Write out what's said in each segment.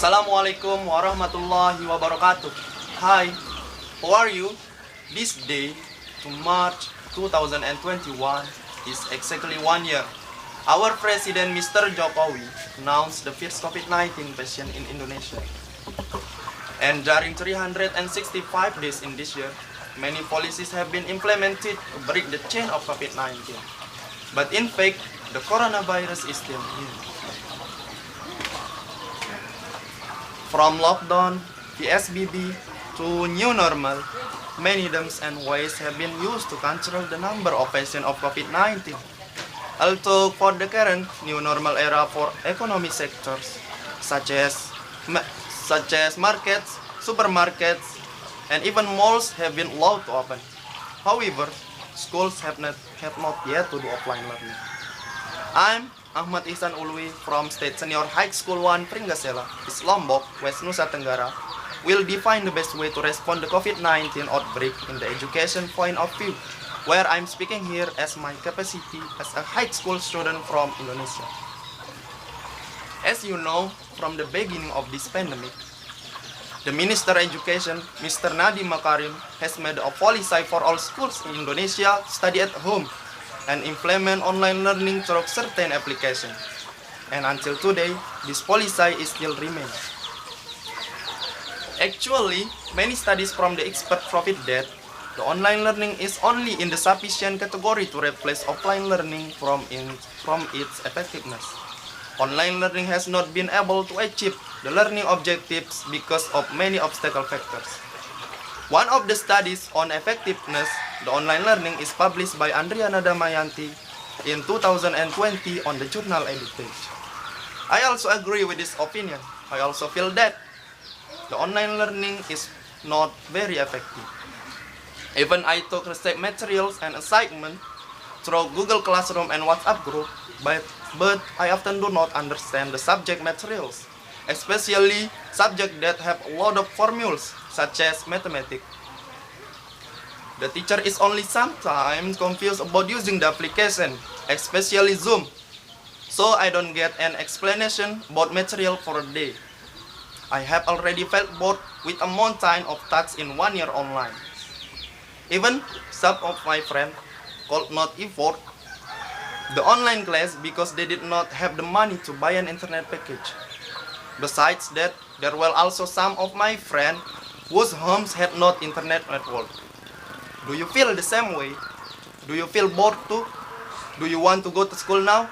Assalamualaikum warahmatullahi wabarakatuh. Hi, how are you? This day, to March 2021, is exactly 1 year. Our President Mr. Jokowi announced the first COVID-19 patient in Indonesia. And during 365 days in this year, many policies have been implemented to break the chain of COVID-19. But in fact, the coronavirus is still here. From lockdown, PSBB, to new normal, many means and ways have been used to control the number of patients of COVID-19. Although for the current new normal era for economic sectors, such as markets, supermarkets, and even malls have been allowed to open. However, schools have not yet to do offline learning. I'm Ahmad Ihsan Ulwi from State Senior High School 1 Pringgasela, East Lombok, West Nusa Tenggara, will define the best way to respond to COVID-19 outbreak in the education point of view, where I'm speaking here as my capacity as a high school student from Indonesia. As you know, from the beginning of this pandemic, the Minister Education, Mr. Nadiem Makarim, has made a policy for all schools in Indonesia to study at home and implement online learning through certain applications. And until today, this policy is still remains. Actually, many studies from the expert profit that the online learning is only in the sufficient category to replace offline learning from its effectiveness. Online learning has not been able to achieve the learning objectives because of many obstacle factors. One of the studies on effectiveness, the online learning, is published by Andriana Damayanti in 2020 on the journal EduTech. I also agree with this opinion. I also feel that the online learning is not very effective. Even I took research materials and assignment through Google Classroom and WhatsApp group, but I often do not understand the subject materials, especially subjects that have a lot of formulas, such as mathematics. The teacher is only sometimes confused about using the application, especially Zoom, so I don't get an explanation about material for a day. I have already felt bored with a mountain of tasks in 1 year online. Even some of my friends could not afford the online class because they did not have the money to buy an internet package. Besides that, there were also some of my friends whose homes had not internet network. Do you feel the same way? Do you feel bored too? Do you want to go to school now?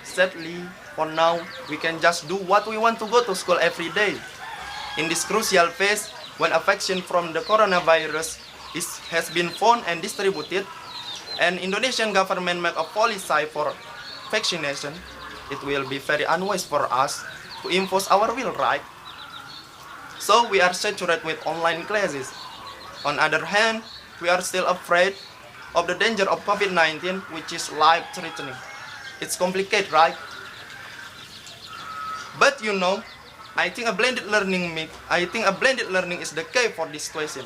Sadly, for now, we can just do what we want to go to school every day. In this crucial phase, when a vaccine from the coronavirus has been found and distributed, and Indonesian government make a policy for vaccination, it will be very unwise for us to impose our will, right? So we are saturated with online classes. On the other hand, we are still afraid of the danger of COVID-19, which is life-threatening. It's complicated, right? But you know, I think a blended learning is the key for this situation.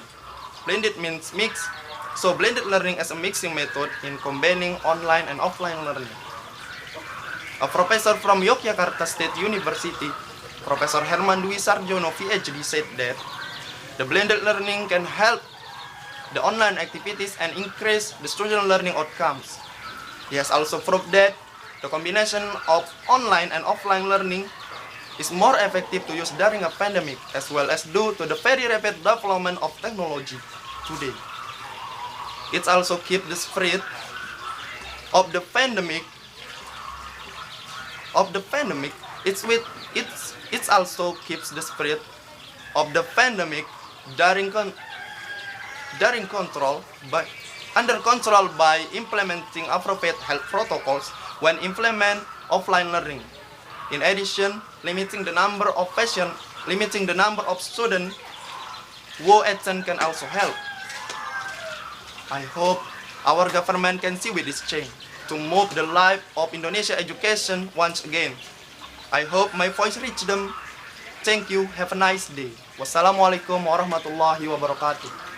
Blended means mix, so blended learning as a mixing method in combining online and offline learning. A professor from Yogyakarta State University, Professor Herman Dwi Sarjono PhD, said that the blended learning can help the online activities and increase the student learning outcomes. He has also proved that the combination of online and offline learning is more effective to use during a pandemic, as well as due to the very rapid development of technology today. It also keeps the spread of the pandemic. It also keeps the spread of the pandemic under control by implementing appropriate health protocols when implement offline learning. In addition, limiting the number of students who attend can also help. I hope our government can see with this change to move the life of Indonesia education once again. I hope my voice reach them. Thank you. Have a nice day. Wassalamualaikum warahmatullahi wabarakatuh.